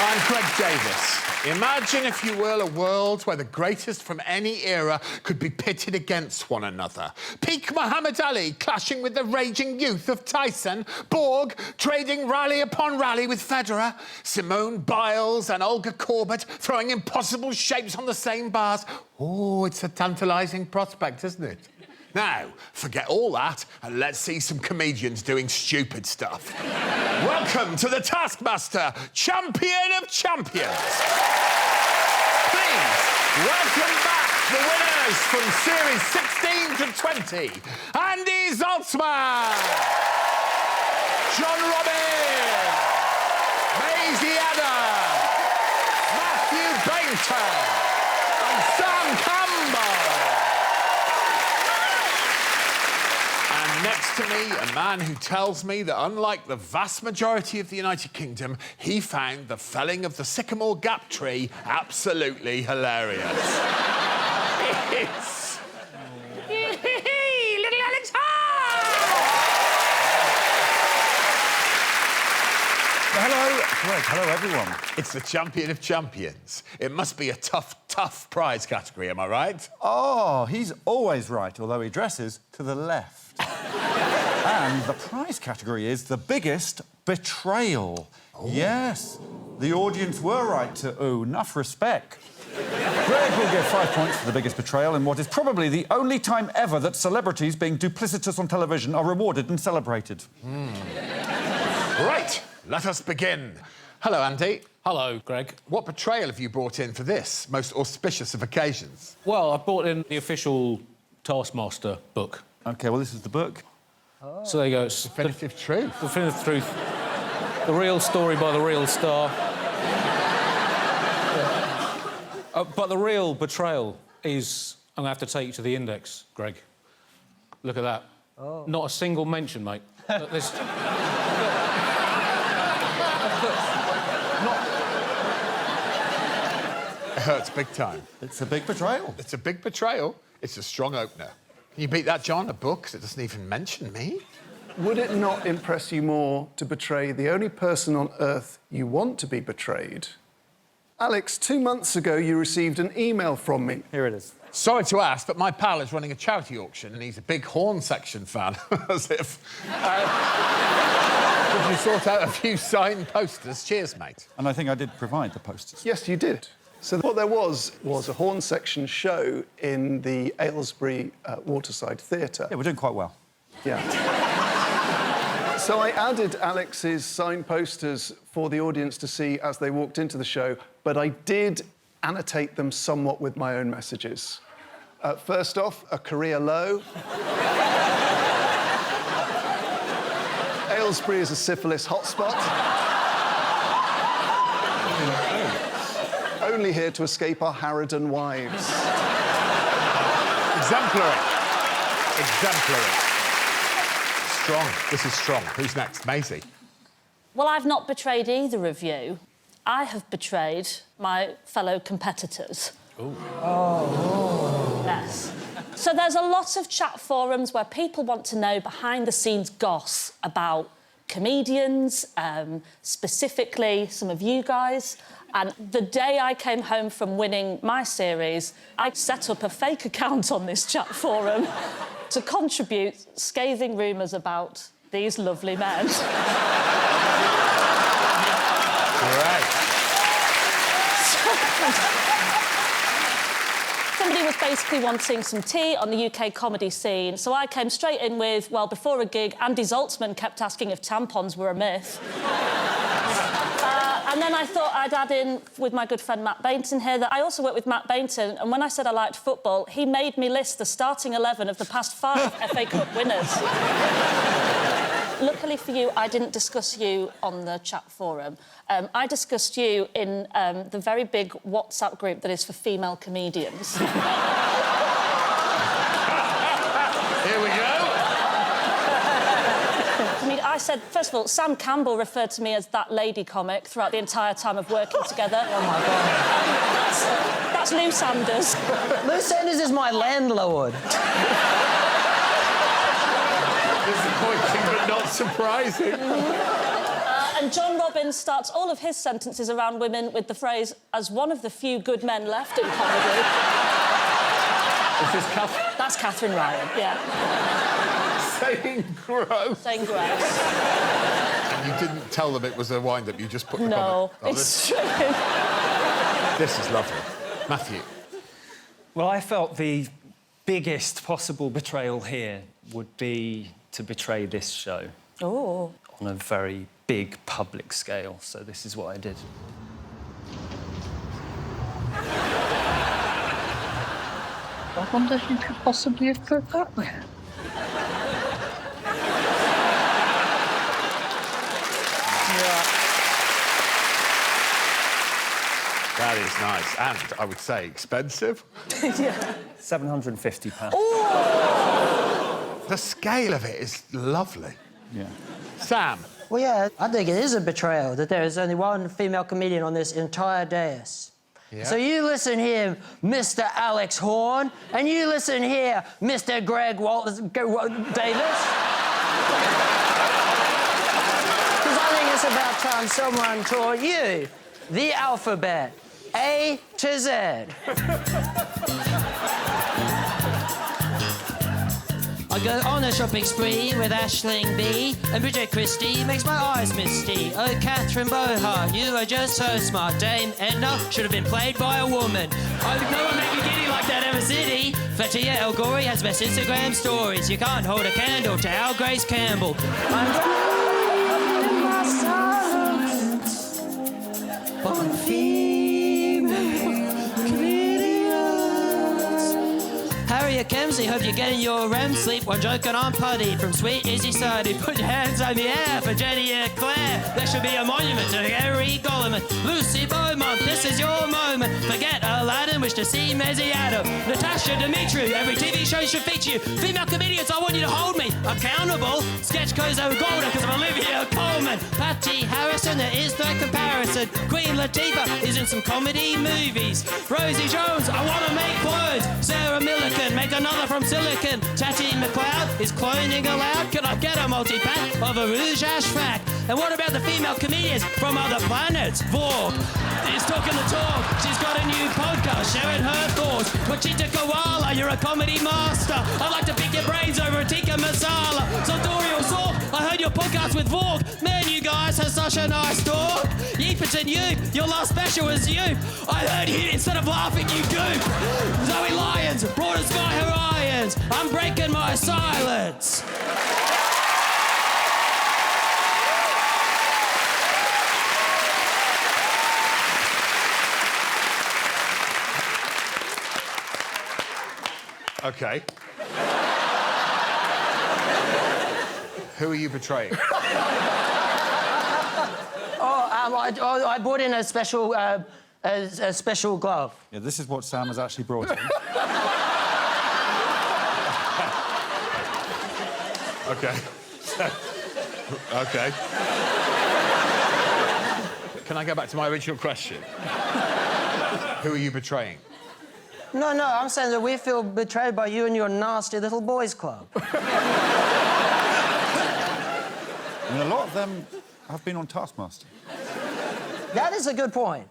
I'm GregDavies. Imagine, if you will, a world where the greatest from any era could be pitted against one another. Peak Muhammad Ali clashing with the raging youth of Tyson, Borg trading rally upon rally with Federer, Simone Biles and Olga Korbut throwing impossible shapes on the same bars. Oh, it's a tantalising prospect, isn't it? Now, forget all that and let's see some comedians doing stupid stuff. Welcome to the Taskmaster Champion of Champions. Please, welcome back the winners from Series 16 to 20. Andy Zaltzman, John Robin, Maisie Adam, Mathew Baynton and Sam Campbell. Next to me, a man who tells me that, unlike the vast majority of the United Kingdom, he found the felling of the Sycamore Gap tree absolutely hilarious. It's... Little Alex Horne! Hello, Greg. Hello, everyone. It's the Champion of Champions. It must be a tough prize category, am I right? Oh, he's always right, although he dresses to the left. And the prize category is the biggest betrayal. Oh. Yes, the audience were right to ooh, enough respect. Greg will give 5 points for the biggest betrayal in what is probably the only time ever that celebrities being duplicitous on television are rewarded and celebrated. Right, let us begin. Hello, Andy. Hello, Greg. What betrayal have you brought in for this most auspicious of occasions? Well, I brought in the official Taskmaster book. OK, well, this is the book. Oh. So there you go. It's Definitive truth. Definitive truth. The real story by the real star. But the real betrayal is... I'm going to have to take you to the index, Greg. Look at that. Oh. Not a single mention, mate. There's... It hurts big time. It's a big betrayal. It's a big betrayal. It's a strong opener. Can you beat that, John? A book that doesn't even mention me? Would it not impress you more to betray the only person on earth you want to be betrayed? Alex, 2 months ago, you received an email from me. Here it is. Sorry to ask, but my pal is running a charity auction and he's a big Horne section fan. As if... Could you sort out a few signed posters? Cheers, mate. And I think I did provide the posters. Yes, you did. So what there was a Horne section show in the Aylesbury Waterside Theatre. Yeah, we're doing quite well. Yeah. So I added Alex's signed posters for the audience to see as they walked into the show, but I did annotate them somewhat with my own messages. First off, a career low. Aylesbury is a syphilis hotspot. Only here to escape our harridan wives. Exemplary. Exemplary. Strong. This is strong. Who's next? Maisie. Well, I've not betrayed either of you. I have betrayed my fellow competitors. Ooh. Oh. Yes. So there's a lot of chat forums where people want to know behind-the-scenes goss about comedians, specifically some of you guys. And the day I came home from winning my series, I set up a fake account on this chat forum to contribute scathing rumours about these lovely men. Right. Somebody was basically wanting some tea on the UK comedy scene, so I came straight in with, well, before a gig, Andy Zaltzman kept asking if tampons were a myth. And then I thought I'd add in, with my good friend Matt Baynton here, that I also work with Matt Baynton, and when I said I liked football, he made me list the starting 11 of the past 5 FA Cup winners. Luckily for you, I didn't discuss you on the chat forum. I discussed you in the very big WhatsApp group that is for female comedians. Here we go. I mean, I said, first of all, Sam Campbell referred to me as that lady comic throughout the entire time of working together. Oh, my God. That's Lou Sanders. Lou Sanders is my landlord. Disappointing, but not surprising. And John Robbins starts all of his sentences around women with the phrase, as one of the few good men left in comedy. Is this Catherine? That's Catherine Ryan, yeah. Saying gross. Saying gross. And you didn't tell them it was a wind-up, you just put the No, comment. it's true. This is lovely. Matthew. Well, I felt the biggest possible betrayal here would be to betray this show. Oh. On a very big public scale, so this is what I did. I wonder if you could possibly have put that there. That is nice. And, I would say, expensive. Yeah. £750. The scale of it is lovely. Yeah. Sam. Well, yeah, I think it is a betrayal that there is only one female comedian on this entire dais. Yeah. So you listen here, Mr. Alex Horne, and you listen here, Mr. Davies. Because I think it's about time someone taught you the alphabet, A to Z. I go on a shopping spree with Aisling B, and Bridget Christie makes my eyes misty. Oh, Catherine Bohart, you are just so smart. Dame Edna should have been played by a woman. Oh, no one make you giddy like that ever city. Fletcher el-ghorri has best Instagram stories. You can't hold a candle to our Grace Campbell. I'm drowning in my silence on female comedians. Harriet Kemsley, hope you're getting your REM sleep while joking on Putty from Sweet Izzy Suddy. Put your hands on the air for Jenny Eclair. There should be a monument to Harry Goleman. Lucy Beaumont, this is your moment. Forget Aladdin, wish to see Maisie Adam. Natasha Dimitri, every TV show should feature you. Female comedians, I want you to hold me accountable. Sketch goes over golden because of Olivia Colman. Patty Harrison, there is no comparison. Queen Latifah is in some comedy movies. Rosie Jones, I want to make clothes. Sarah Millican, make another from silicon. Tatty McLeod, is cloning allowed? Can I get a multi-pack of a Rouge Ashfaq? And what about the female comedians from other planets? Vorg is talking the talk. She's got a new podcast sharing her thoughts. Wachita Koala, you're a comedy master. I'd like to pick your brains over a tikka masala. So Dorial Sork, I heard your podcast with Vorg. Man, you guys have such a nice talk. Yeepers and you, your last special was you. I heard you instead of laughing, you goop. Zoe Lyons, broader sky Horions. I'm breaking my silence. OK. Who are you betraying? I brought in a special glove. Yeah, this is what Sam has actually brought in. OK. OK. Can I go back to my original question? Who are you betraying? No, I'm saying that we feel betrayed by you and your nasty little boys club. I mean, a lot of them have been on Taskmaster. That is a good point.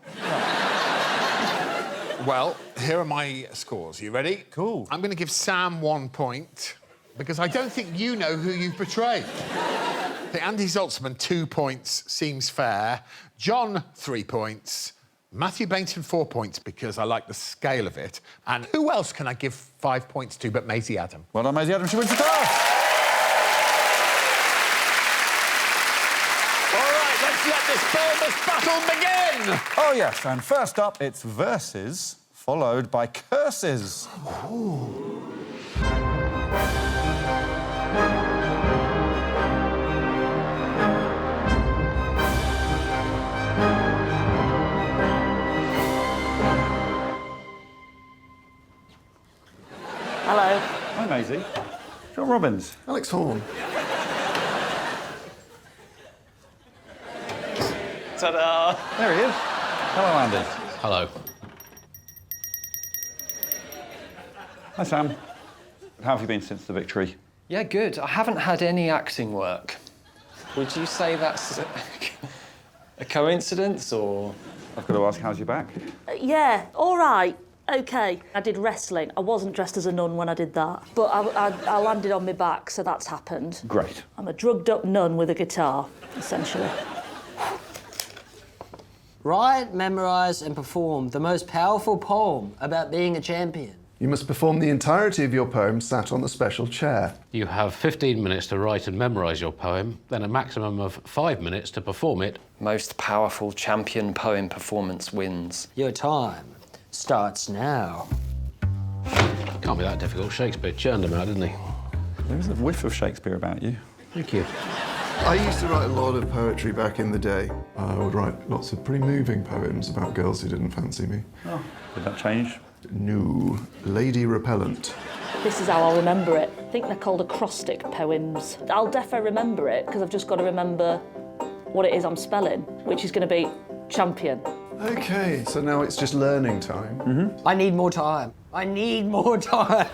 Well, here are my scores. You ready? Cool. I'm going to give Sam 1 point because I don't think you know who you've betrayed. I think Andy Zaltzman, 2 points, seems fair. John, 3 points. Matthew Baynton, 4 points because I like the scale of it. And who else can I give 5 points to but Maisie Adam? Well done, Maisie Adam. She wins the task. All right, let's let this famous battle begin! Oh, yes, and first up, it's verses, followed by curses. Ooh. Hello. Hi, Maisie. John Robbins. Alex Horne. Ta-da! There he is. Hello, Andy. Hello. Hi, Sam. How have you been since the victory? Yeah, good. I haven't had any acting work. Would you say that's A coincidence, or...? I've got to ask, how's your back? Yeah, all right. OK. I did wrestling. I wasn't dressed as a nun when I did that. But I landed on my back, so that's happened. Great. I'm a drugged-up nun with a guitar, essentially. Write, memorise and perform the most powerful poem about being a champion. You must perform the entirety of your poem sat on the special chair. You have 15 minutes to write and memorise your poem, then a maximum of 5 minutes to perform it. Most powerful champion poem performance wins. Your time starts now. Can't be that difficult. Shakespeare churned them out, didn't he? There's a whiff of Shakespeare about you. Thank you. I used to write a lot of poetry back in the day. I would write lots of pretty moving poems about girls who didn't fancy me. Oh, did that change? No. Lady Repellent. This is how I'll remember it. I think they're called acrostic poems. I'll defo remember it, because I've just got to remember what it is I'm spelling, which is going to be champion. OK, so now it's just learning time. I need more time. I need more time.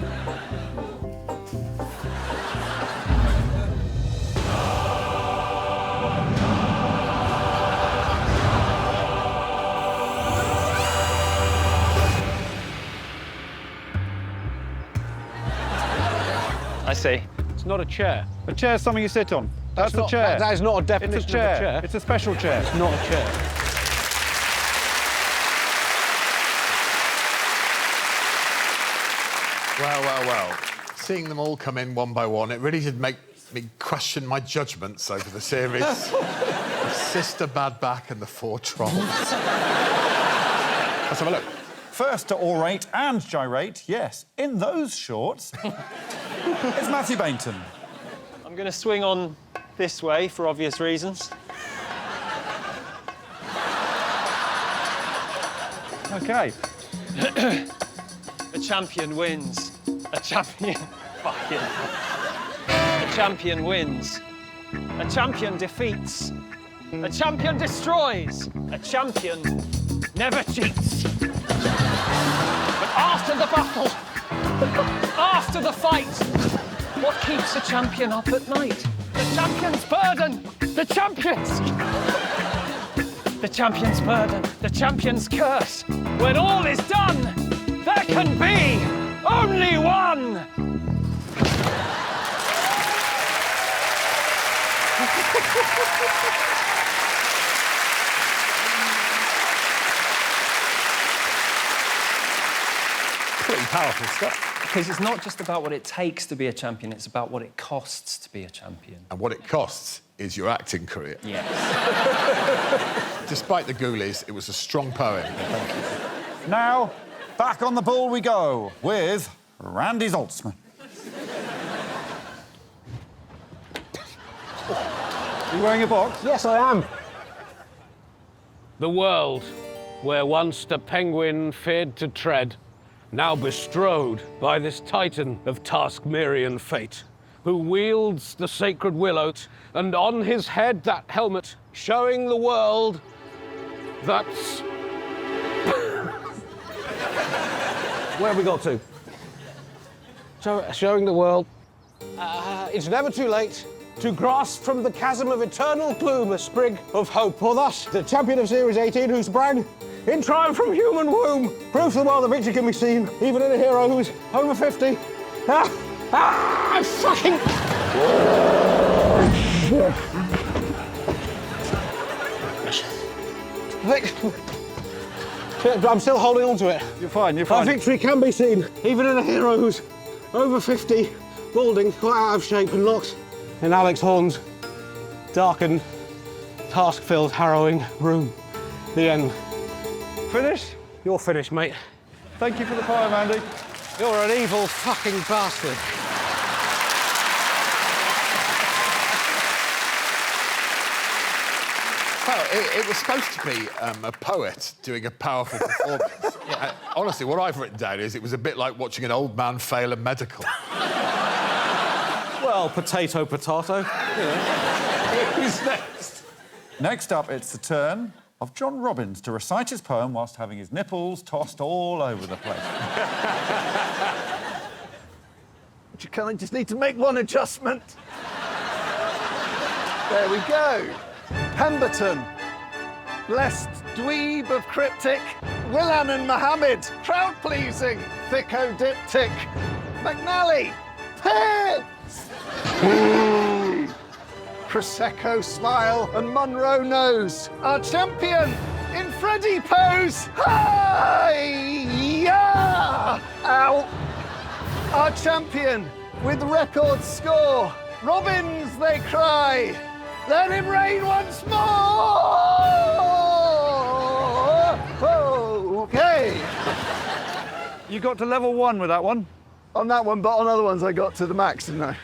I see. It's not a chair. A chair's something you sit on. That's a not, chair. That is not a It's definition a chair. of a chair. It's a special chair. It's not a chair. Well. Seeing them all come in one by one, it really did make me question my judgments over the series. The Sister Bad Back and the Four Trolls. Let's have a look. First to orate and gyrate, yes, in those shorts, it's Mathew Baynton. I'm going to swing on this way for obvious reasons. OK. A champion wins. A champion... Fucking... A champion wins. A champion defeats. A champion destroys. A champion never cheats. But after the battle, after the fight, what keeps a champion up at night? The champion's burden. The champion's... The champion's burden. The champion's curse. When all is done, there can be only one! Pretty powerful stuff. Because it's not just about what it takes to be a champion, it's about what it costs to be a champion. And what it costs is your acting career. Yes. Despite the ghoulies, it was a strong poem. Thank you. Now, back on the ball we go with Randy Zaltzman. Are you wearing a box? Yes, I am. The world, where once the penguin feared to tread, now bestrode by this titan of Taskmarian fate, who wields the sacred willow, and on his head that helmet, showing the world that's... Where have we got to? Showing the world it's never too late to grasp from the chasm of eternal gloom a sprig of hope. For thus, the champion of Series 18, who sprang in triumph from human womb, proves to the world the victory can be seen, even in a hero who's over 50. Fucking... I'm still holding on to it. You're fine, you're Our fine. victory can be seen, even in a hero who's over 50, balding, quite out of shape and locked in Alex Horne's darkened, task-filled, harrowing room. The end. Finished? You're finished, mate. Thank you for the poem, Andy. You're an evil fucking bastard. Well, it was supposed to be a poet doing a powerful performance. Honestly, what I've written down is it was a bit like watching an old man fail a medical. Well, potato, potato. You know. Who's next? Next up, it's the turn of John Robbins to recite his poem whilst having his nipples tossed all over the place. I just need to make one adjustment. There we go. Pemberton, Blessed dweeb of cryptic, Willan and Mohammed, crowd-pleasing, thicko-diptic, McNally, Prosecco smile and Monroe nose, our champion in Freddy pose. Hi-ya! Ow! Our champion with record score. Robins, they cry. Let him reign once more! Okay. You got to level 1 with that one. On that one, but on other ones, I got to the max, didn't I?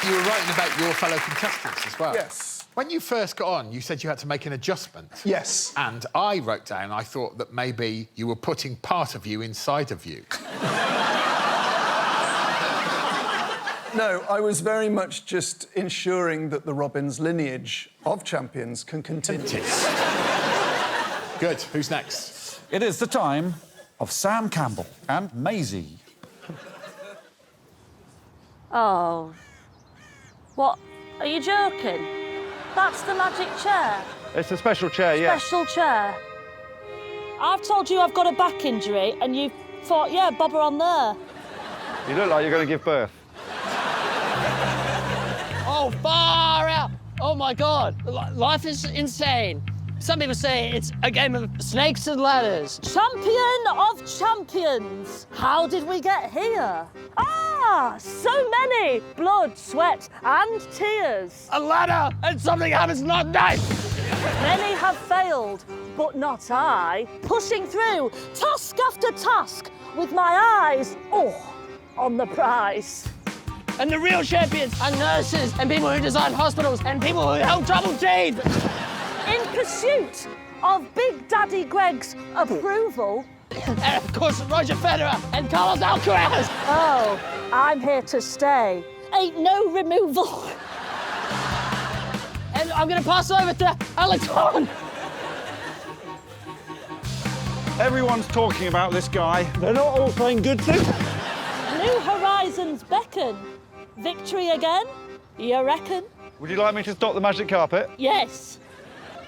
You were writing about your fellow contestants as well. Yes. When you first got on, you said you had to make an adjustment. Yes. And I wrote down, I thought that maybe you were putting part of you inside of you. No, I was very much just ensuring that the Robins lineage of champions can continue. Good. Who's next? It is the time of Sam Campbell and Maisie. Oh. What? Are you joking? That's the magic chair. It's a special chair, yeah. Special chair. I've told you I've got a back injury, and you thought, yeah, bob her on there. You look like you're going to give birth. Oh, far out! Oh my God, life is insane. Some people say it's a game of snakes and ladders. Champion of champions! How did we get here? Ah, so many! Blood, sweat, and tears. A ladder and something happens not nice. Many have failed, but not I. Pushing through, task after task, with my eyes, on the prize. And the real champions are nurses and people who design hospitals and people who help trouble teeth. In pursuit of Big Daddy Greg's approval. And of course, Roger Federer and Carlos Alcaraz. Oh, I'm here to stay. Ain't no removal. And I'm going to pass over to Alex Horne. Everyone's talking about this guy. They're not all saying good things. New horizons beckon. Victory again? You reckon? Would you like me to stop the magic carpet? Yes.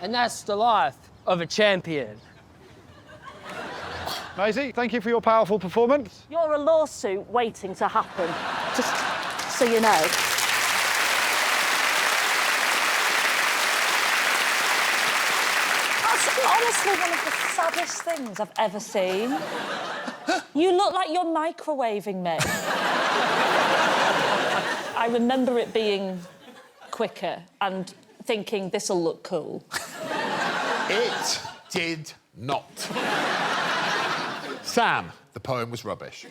And that's the life of a champion. Maisie, thank you for your powerful performance. You're a lawsuit waiting to happen. Just so you know. That's honestly one of the saddest things I've ever seen. You look like you're microwaving me. I remember it being quicker and thinking this'll look cool. It did not. Sam, the poem was rubbish.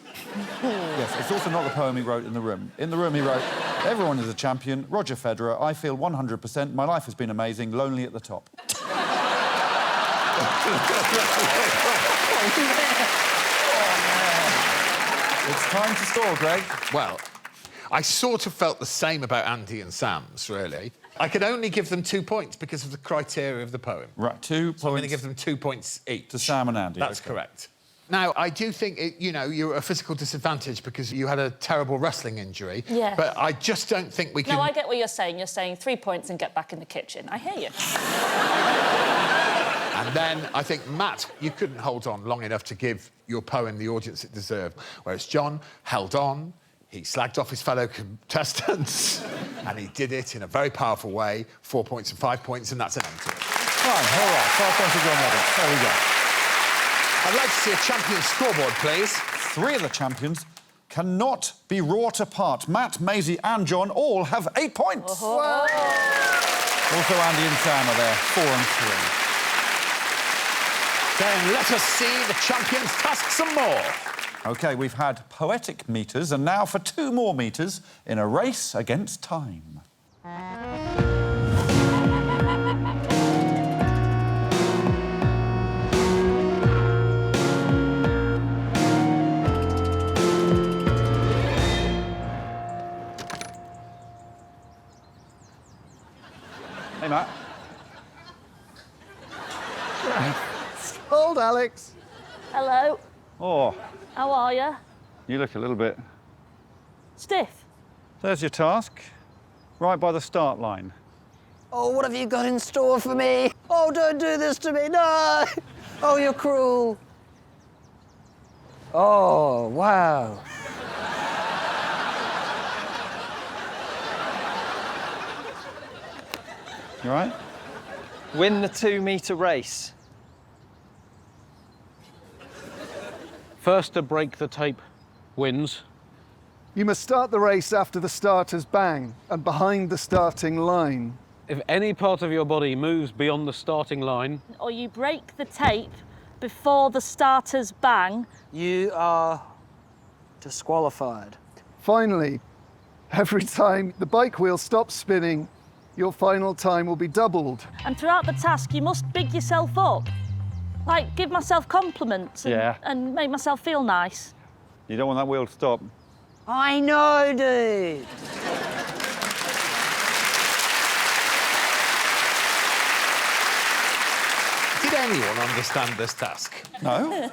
Yes, it's also not the poem he wrote in the room. In the room he wrote, everyone is a champion, Roger Federer, I feel 100%, my life has been amazing, lonely at the top. It's time to score, Greg. Well, I sort of felt the same about Andy and Sam's, really. I could only give them 2 points because of the criteria of the poem. Right, 2 points. So I'm going to give them 2 points each. To Sam and Andy. That's okay. correct. Now, I do think, you're at a physical disadvantage because you had a terrible wrestling injury. Yeah. But I just don't think we can... No, I get what you're saying. You're saying 3 points and get back in the kitchen. I hear you. And then I think, Matt, you couldn't hold on long enough to give your poem the audience it deserved, whereas John held on, he slagged off his fellow contestants, and he did it in a very powerful way. 4 points and 5 points, and that's an end to it. Fine, all right, 5 points to John Roberts. There we go. I'd like to see a champion scoreboard, please. 3 of the champions cannot be wrought apart. Matt, Maisie and John all have 8 points. Oh. Also, Andy and Sam are there, 4 and 3. Then let us see the champions task some more. OK, we've had poetic meters, and now for 2 more meters in a race against time. Hey, Matt. Old Alex. Hello. Oh, How are you? you look a little bit... Stiff. There's your task, right by the start line. Oh, what have you got in store for me? Oh, don't do this to me, no! Oh, you're cruel. Oh, wow. You all right? Win the 2-metre race. First to break the tape wins. You must start the race after the starter's bang and behind the starting line. If any part of your body moves beyond the starting line, Or you break the tape before the starter's bang. You are disqualified. Finally, every time the bike wheel stops spinning, your final time will be doubled. And throughout the task, you must big yourself up. Like, give myself compliments and make myself feel nice. You don't want that wheel to stop. I know, dude. Did anyone understand this task? No,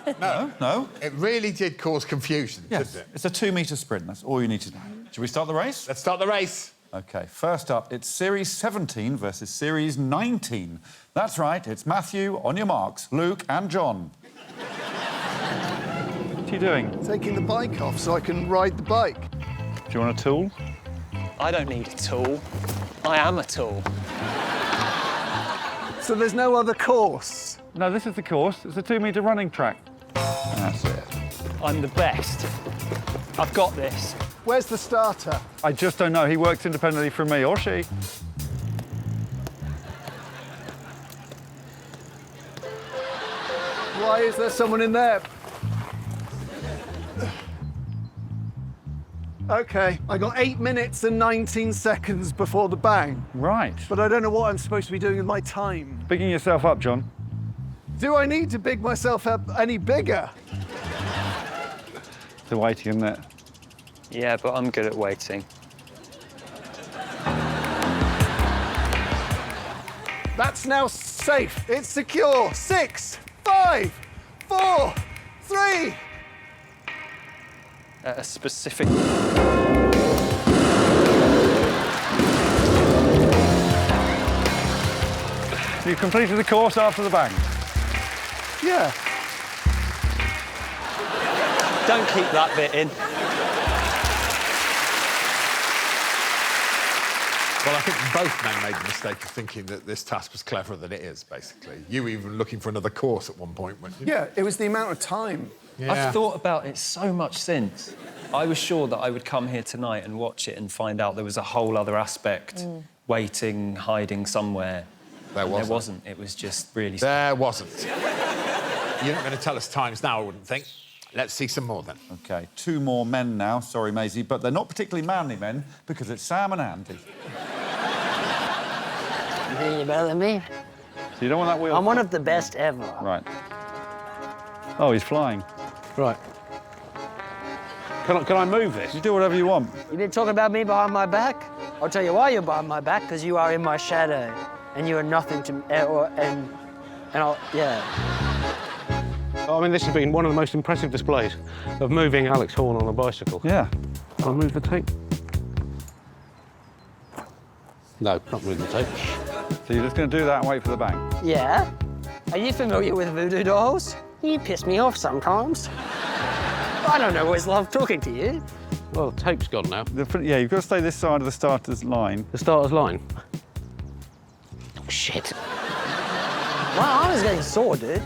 no. It really did cause confusion, Yes, didn't it? it's a 2-metre sprint. That's all you need to know. Should we start the race? Let's start the race. OK, first up, it's Series 17 versus Series 19. That's right, it's Mathew, on your marks, Luke and John. What are you doing? Taking the bike off so I can ride the bike. Do you want a tool? I don't need a tool. I am a tool. So there's no other course? No, this is the course. It's a 2-metre running track. That's it. I'm the best. I've got this. Where's the starter? I just don't know. He works independently from me, or she. Why is there someone in there? OK, I got 8 minutes and 19 seconds before the bang. Right. But I don't know what I'm supposed to be doing with my time. Bigging yourself up, John. Do I need to big myself up any bigger? The waiting, isn't it? Yeah, but I'm good at waiting. That's now safe. It's secure. 6, 5, 4, 3. At a specific... You completed the course after the bang. Yeah. Don't keep that bit in. Well, I think both men made the mistake of thinking that this task was cleverer than it is, basically. You even looking for another course at one point, weren't you? Yeah, it was the amount of time. Yeah. I've thought about it so much since. I was sure that I would come here tonight and watch it and find out there was a whole other aspect, waiting, hiding somewhere. There wasn't. There wasn't. It was just really... There wasn't. You're not going to tell us times now, I wouldn't think. Let's see some more, then. OK, 2 more men now. Sorry, Maisie, but they're not particularly manly men because it's Sam and Andy. You think you're better than me? So you don't want that wheel... I'm one of the best ever. Right. Oh, he's flying. right. Can I move this? You do whatever you want. You've been talking about me behind my back? I'll tell you why you're behind my back, because you are in my shadow, and you are nothing to me, and I'll, yeah. I mean, this has been one of the most impressive displays of moving Alex Horne on a bicycle. Yeah. Can I move the tape? No, not move the tape. So you're just going to do that and wait for the bang? Yeah? Are you familiar with voodoo dolls? You piss me off sometimes. I don't always love talking to you. Well, the tape's gone now. Yeah, you've got to stay this side of the starter's line. The starter's line. Oh, shit. My arm is getting sore, dude.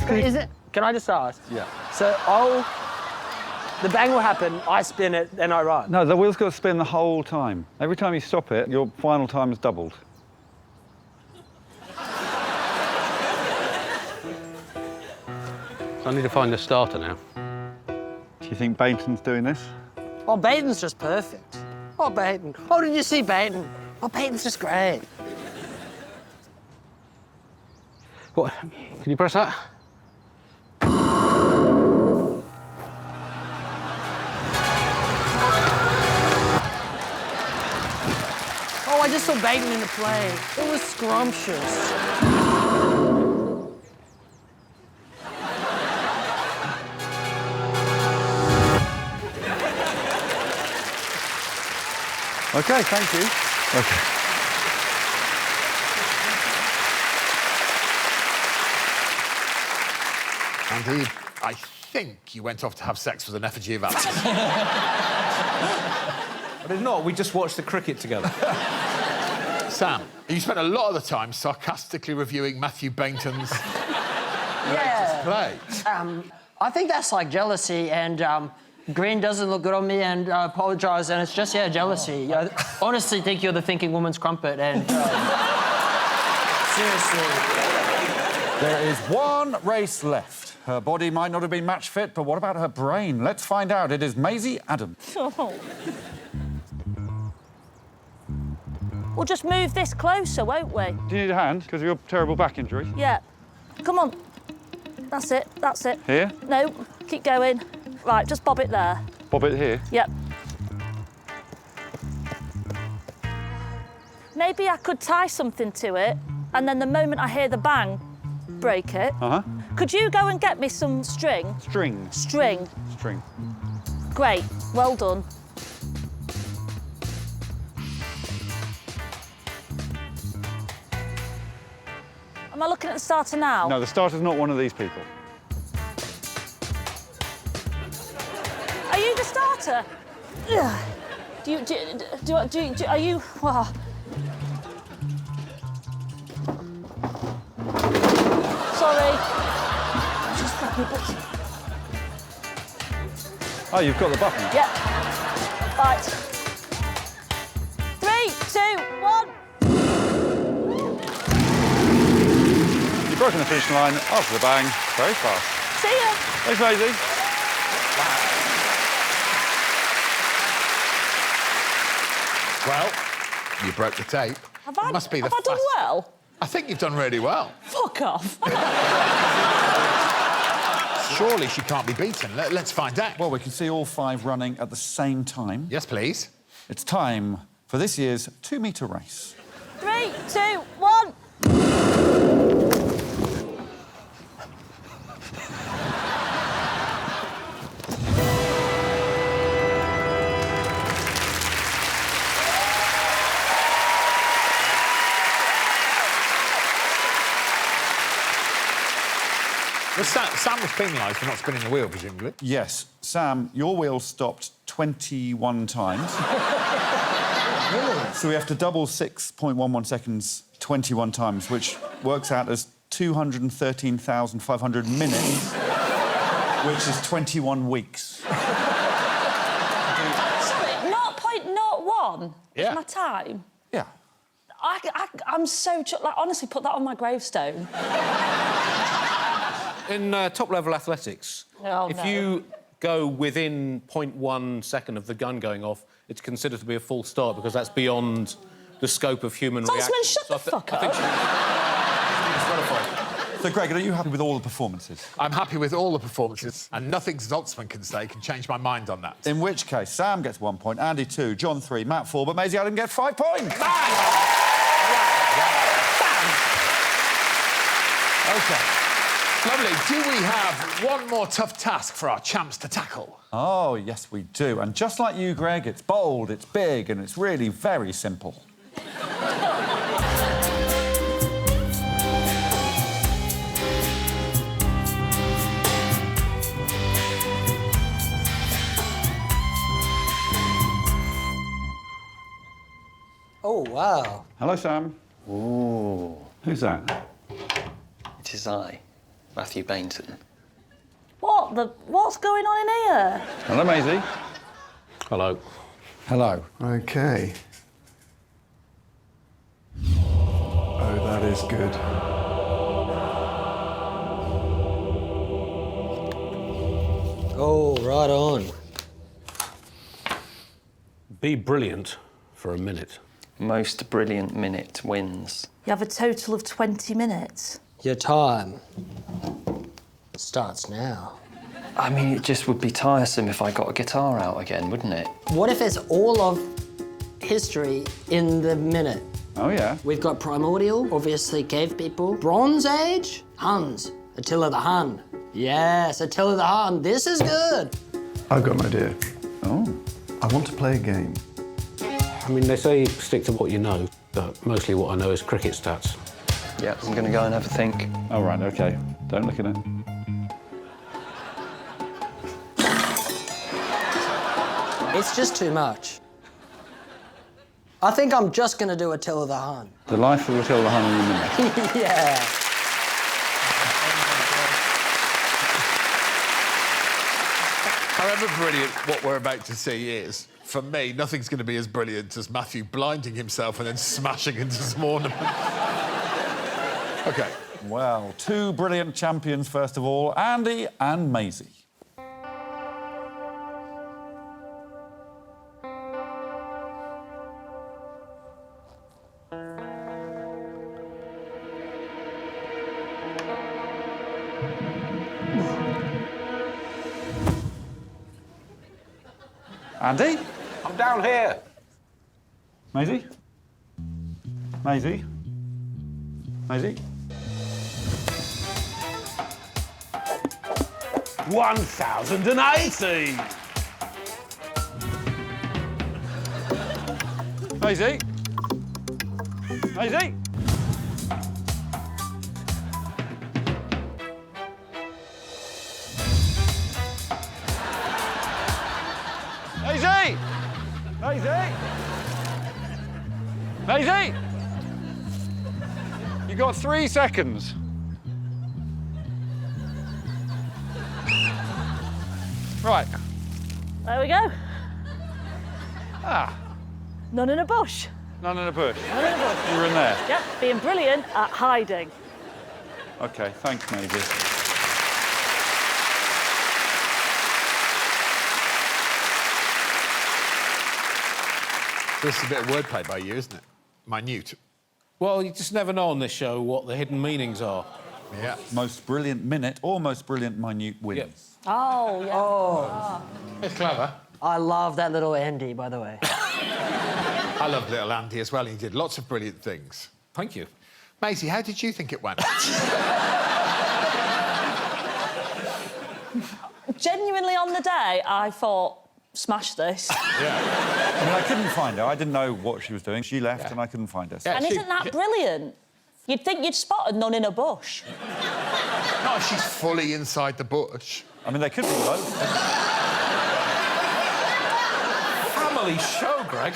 Is it? Can I just ask? Yeah. So the bang will happen, I spin it, then I run. No, the wheel's got to spin the whole time. Every time you stop it, your final time is doubled. I need to find the starter now. Do you think Baynton's doing this? Oh, Baynton's just perfect. Oh, Baynton. Oh, did you see Baynton? Oh, Baynton's just great. What? Can you press that? Oh, I just saw Baynton in the play. It was scrumptious. OK, thank you. OK. Andy, I think you went off to have sex with an effigy of Alice. I did not. We just watched the cricket together. Sam, you spent a lot of the time sarcastically reviewing Mathew Baynton's play. I think that's like jealousy, and green doesn't look good on me, and I apologise, and it's just, yeah, jealousy. I honestly think you're the thinking woman's crumpet, and... seriously. There is one race left. Her body might not have been match fit, but what about her brain? Let's find out. It is Maisie Adam. We'll just move this closer, won't we? Do you need a hand because of your terrible back injury? Yeah. Come on. That's it, that's it. Here? No, keep going. Right, just bob it there. Bob it here? Yep. Maybe I could tie something to it, and then the moment I hear the bang, break it. Uh-huh. Could you go and get me some string? String. String. String. Great, well done. Am I looking at the starter now? No, the starter's not one of these people. Are you the starter? Ugh. Are you... Well... Sorry. Just grab your button. Oh, you've got the button? Yep. Right. 3, 2, 1. You've broken the finish line after the bang very fast. See ya. Thanks, Maisie. Well, you broke the tape. Have I, Must be the have I done well? I think you've done really well. Fuck off. Surely she can't be beaten. Let's find out. Well, we can see all 5 running at the same time. Yes, please. It's time for this year's 2-metre race. 3, 2, 1. Well, Sam was penalised for not spinning the wheel, presumably. Yes. Sam, your wheel stopped 21 times. So we have to double 6.11 seconds 21 times, which works out as 213,500 minutes, which is 21 weeks. Sorry, 0.01 Yeah. is my time. Yeah. I'm so... Like, honestly, put that on my gravestone. In top-level athletics, if you go within 0.1 second of the gun going off, it's considered to be a false start because that's beyond the scope of human reaction. Zaltzman, shut the fuck up. So, Greg, are you happy with all the performances? I'm happy with all the performances, and nothing Zaltzman can say can change my mind on that. In which case, Sam gets 1 point, Andy 2, John 3, Matt 4, but Maisie Adam gets 5 points. OK. Lovely. Do we have one more tough task for our champs to tackle? Oh, yes, we do. And just like you, Greg, it's bold, it's big, and it's really very simple. Oh, wow. Hello, Sam. Ooh. Who's that? It is I, Mathew Baynton. What's going on in here? Hello, Maisie. Hello. Hello. OK. Oh, that is good. Oh, right on. Be brilliant for a minute. Most brilliant minute wins. You have a total of 20 minutes. Your time starts now. I mean, it just would be tiresome if I got a guitar out again, wouldn't it? What if it's all of history in the minute? Oh, yeah. We've got primordial, obviously cave people. Bronze Age, Huns. Attila the Hun. Yes, Attila the Hun. This is good. I've got an idea. Oh. I want to play a game. I mean, they say stick to what you know, but mostly what I know is cricket stats. Yeah, I'm going to go and have a think. All right, OK. Don't look at it. It's just too much. I think I'm just going to do Attila the Hun. The life of Attila the Hun in a minute. Yeah. However brilliant what we're about to see is, for me, nothing's going to be as brilliant as Mathew blinding himself and then smashing into some ornament. OK. Well, two brilliant champions, first of all, Andy and Maisie. Andy? I'm down here. Maisie? Maisie? Maisie? 1,080. Maisie? Maisie? Maisie! Maisie! Maisie! You got 3 seconds. Right. There we go. Ah, None in a bush. none in a bush. None in a bush. You were in there. Yep, being brilliant at hiding. OK, thanks, Maisie. This is a bit of wordplay by you, isn't it? Minute. Well, you just never know on this show what the hidden meanings are. Yeah. Most brilliant minute or most brilliant minute wins. Yep. Oh, yeah. Oh. It's clever. I love that little Andy, by the way. I love little Andy as well. He did lots of brilliant things. Thank you. Maisie, how did you think it went? Genuinely, on the day, I thought, smash this. I mean, I couldn't find her. I didn't know what she was doing. She left and I couldn't find her. And isn't that brilliant? You'd think you'd spotted none in a bush. No, she's fully inside the bush. I mean, they could be both. Family show, Greg.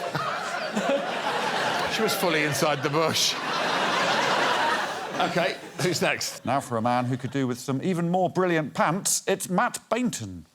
She was fully inside the bush. OK, who's next? Now for a man who could do with some even more brilliant pants, it's Matt Baynton.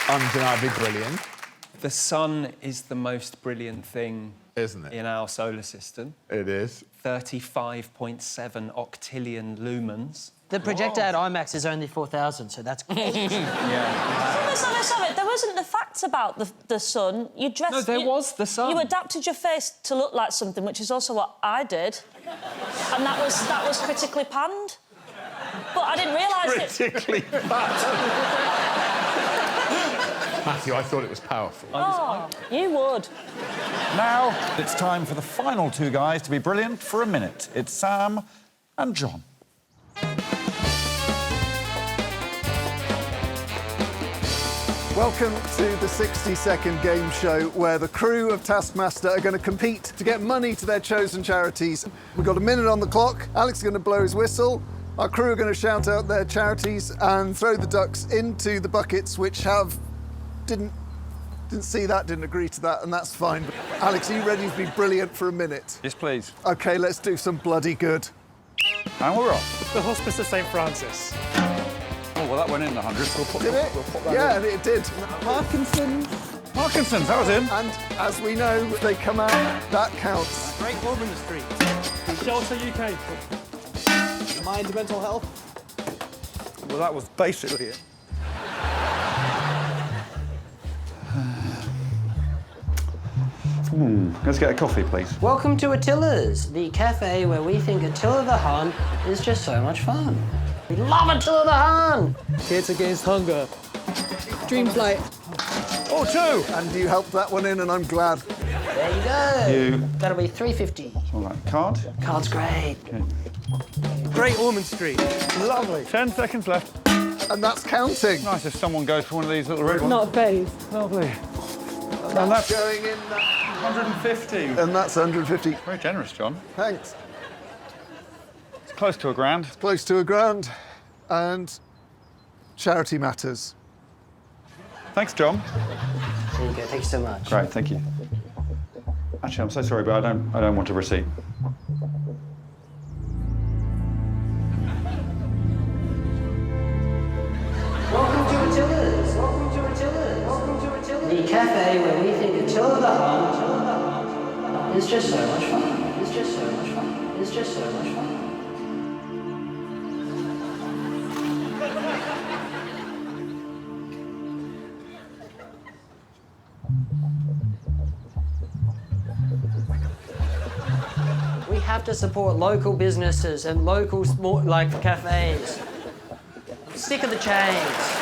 Undeniably brilliant. The sun is the most brilliant thing, isn't it, in our solar system. It is. 35.7 octillion lumens. The projector at IMAX is only 4,000, so that's... Yeah. Let's have it. There wasn't the facts about the sun. You dressed... No, there was the sun. You adapted your face to look like something, which is also what I did. And that was critically panned. But I didn't realise it... Critically panned. Mathew, I thought it was powerful. Oh, you would. Now it's time for the final two guys to be brilliant for a minute. It's Sam and John. Welcome to the 60-second game show where the crew of Taskmaster are going to compete to get money to their chosen charities. We've got a minute on the clock. Alex is going to blow his whistle. Our crew are going to shout out their charities and throw the ducks into the buckets, which have... Didn't see that, didn't agree to that, and that's fine. But Alex, are you ready to be brilliant for a minute? Yes, please. OK, let's do some bloody good. And we're off. The Hospice of St Francis. Oh, well, that went in the hundreds. We'll put Did it? We'll put that Yeah, in. it did. Parkinson's, that was in. And as we know, they come out, that counts. Great Ormond Street. Shelter UK. Mind mental health. Well, that was basically it. Let's get a coffee, please. Welcome to Attila's, the cafe where we think Attila the Hun is just so much fun. We love Attila the Hun! Kids Against Hunger. Dream flight. Oh, two! And you helped that one in, and I'm glad. There you go. That'll be $3.50. All right, card. Card's great. Okay. Great Ormond Street. Lovely. 10 seconds left. And that's counting. Nice if someone goes for one of these little red ones. Not a phase. Lovely. And that's going in. 150. And that's 150. Very generous, John. Thanks. It's close to £1,000. Close to £1,000. And charity matters. Thanks, John. There you go. Thank you so much. Great, thank you. Actually, I'm so sorry, but I don't want a receipt. Welcome to Attila's. Welcome to Attila's. Welcome to Attila's. The cafe where we think Attila the Hun is just so much fun. It's just so much fun. It's just so much fun. We have to support local businesses and local cafes. Stick of the chains.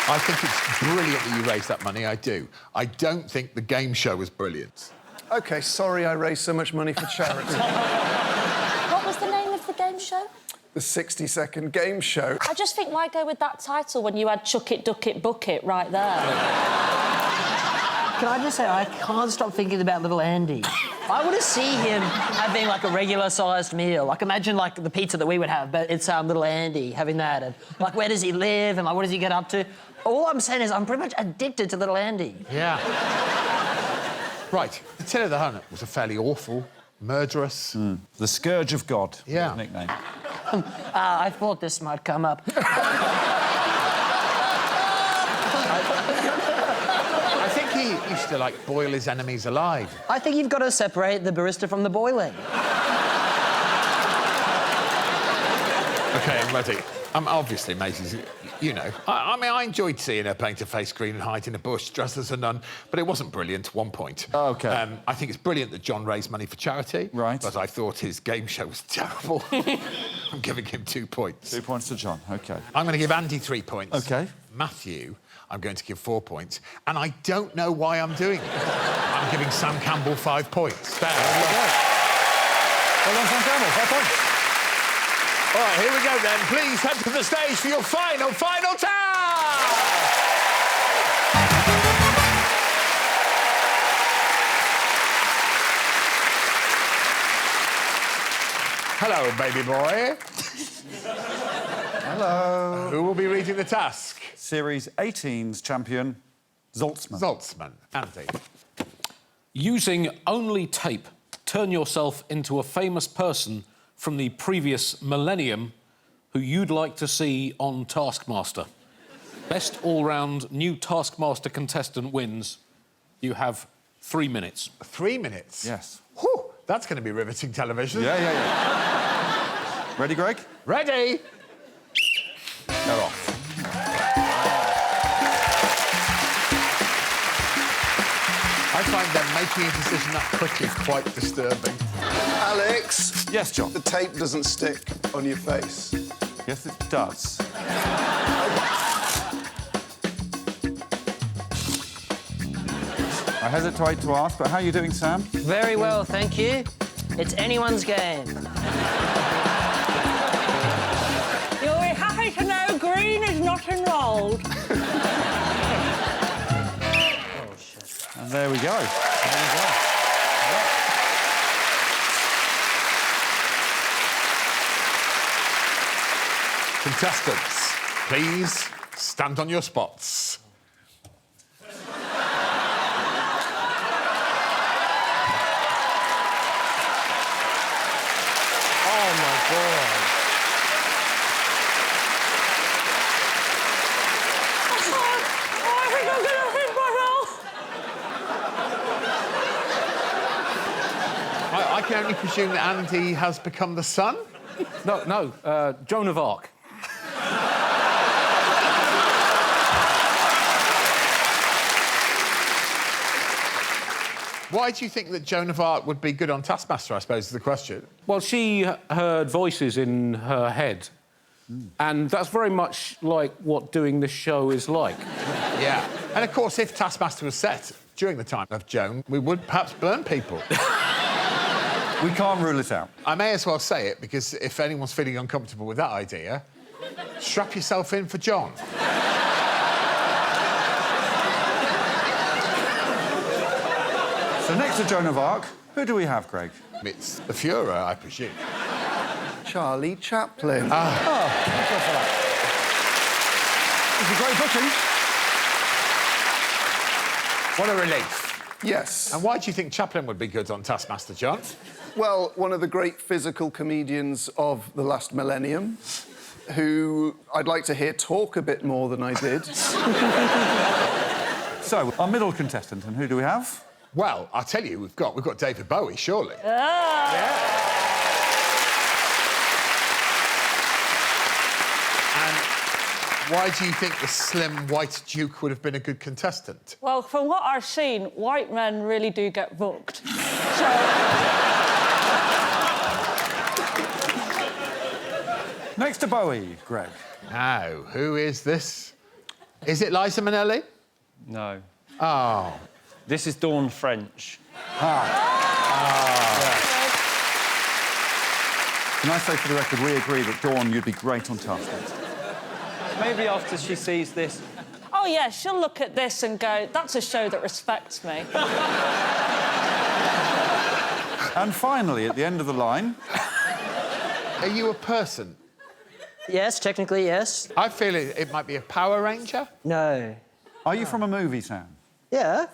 I think it's brilliant that you raised that money, I do. I don't think the game show was brilliant. OK, sorry I raised so much money for charity. What was the name of the game show? The 60-second game show. I just think why go with that title when you had Chuck It, Duck It, Buck It right there? Can I just say, I can't stop thinking about little Andy. I want to see him having, like, a regular-sized meal. Like, imagine, like, the pizza that we would have, but it's little Andy having that. And, like, where does he live and, like, what does he get up to? All I'm saying is I'm pretty much addicted to little Andy. Yeah. Right, Attila the Hun was a fairly awful, murderous... The Scourge of God. Yeah. His nickname. I thought this might come up. I think he used to, like, boil his enemies alive. I think you've got to separate the barista from the boiling. OK, I'm ready. Obviously, Maisie's, you know... I mean, I enjoyed seeing her paint her face green and hide in a bush dressed as a nun, but it wasn't brilliant, 1 point. OK. I think it's brilliant that John raised money for charity. Right. But I thought his game show was terrible. I'm giving him 2 points. 2 points to John, OK. I'm going to give Andy 3 points. OK. Matthew, I'm going to give 4 points. And I don't know why I'm doing it. I'm giving Sam Campbell 5 points. There you go. Well done, Sam Campbell, 5 points. All right, here we go then. Please head to the stage for your final task! Hello, baby boy. Hello. Who will be reading the task? Series 18's champion, Zaltzman. Zaltzman. Andy. Using only tape, turn yourself into a famous person from the previous millennium who you'd like to see on Taskmaster. Best all-round new Taskmaster contestant wins. You have 3 minutes. 3 minutes? Yes. Whew, that's going to be riveting television. Yeah. Ready, Greg? Ready? They're off. I find them making a decision that quickly quite disturbing. Alex. Yes, John. The tape doesn't stick on your face. Yes, it does. I hesitate to ask, but how are you doing, Sam? Very well, thank you. It's anyone's game. You'll be happy to know green is not enrolled. And there we go. Contestants, please stand on your spots. I think I'm going to hit my roll. I can only presume that Andy has become the sun. No, Joan of Arc. Why do you think that Joan of Arc would be good on Taskmaster, I suppose, is the question. Well, she heard voices in her head. And that's very much like what doing this show is like. Yeah. And, of course, if Taskmaster was set during the time of Joan, we would perhaps burn people. We can't rule it out. I may as well say it, because if anyone's feeling uncomfortable with that idea, strap yourself in for John. So next to Joan of Arc, who do we have, Greg? It's the Führer, I presume. Charlie Chaplin. Thank you for that. It's a great booking. What a relief. Yes. And why do you think Chaplin would be good on Taskmaster, John? Well, one of the great physical comedians of the last millennium, who I'd like to hear talk a bit more than I did. So, our middle contestant, and who do we have? Well, I'll tell you, we've got David Bowie, surely. And why do you think the slim white Duke would have been a good contestant? Well, from what I've seen, white men really do get booked. So... Next to Bowie, Greg. Now, who is this? Is it Liza Minnelli? No. Oh. This is Dawn French. Can I say for the record, we agree that Dawn, you'd be great on Taskmaster. Maybe after she sees this. Oh, yeah, she'll look at this and go, that's a show that respects me. And finally, at the end of the line... Are you a person? Yes, technically, yes. I feel it might be a Power Ranger. No. Are you from a movie, Sam? Yeah.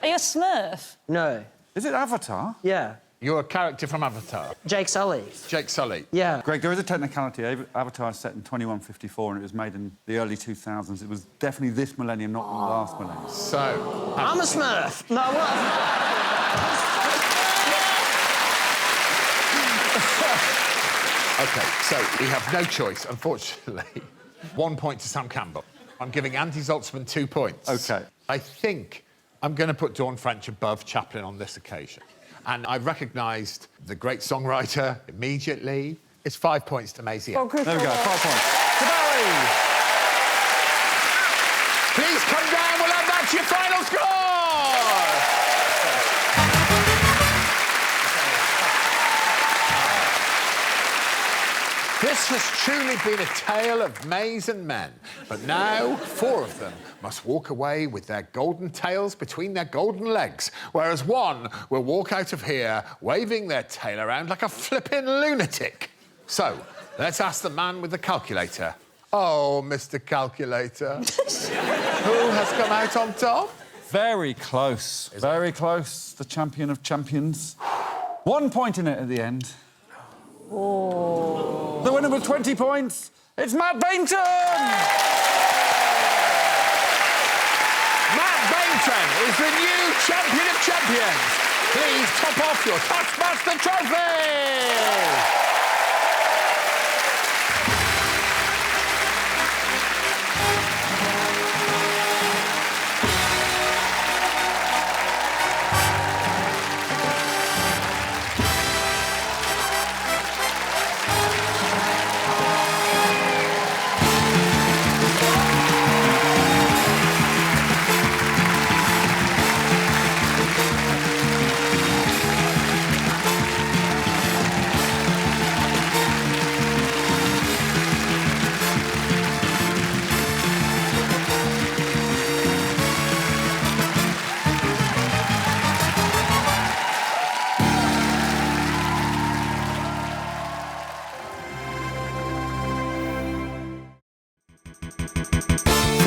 Are you a Smurf? No. Is it Avatar? Yeah. You're a character from Avatar. Jake Sully. Jake Sully. Yeah. Greg, there is a technicality. Avatar is set in 2154 and it was made in the early 2000s. It was definitely this millennium, not the last millennium. So... I'm a Smurf. No, what? OK, so we have no choice, unfortunately. 1 point to Sam Campbell. I'm giving Andy Zaltzman 2 points. OK. I think I'm going to put Dawn French above Chaplin on this occasion. And I recognised the great songwriter immediately. It's 5 points to Maisie Adam. There we go, 5 points. To Bowie! Please come down, we'll have that to your final score! This has truly been a tale of maize and men, but now 4 of them must walk away with their golden tails between their golden legs, whereas 1 will walk out of here waving their tail around like a flippin' lunatic. So, let's ask the man with the calculator. Oh, Mr. Calculator. Who has come out on top? Very close. Very close. The champion of champions. 1 point in it at the end. Oh. The winner with 20 points, it's Matt Baynton! Matt Baynton is the new champion of champions. Please top off your Taskmaster trophy!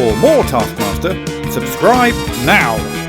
For more Taskmaster, subscribe now!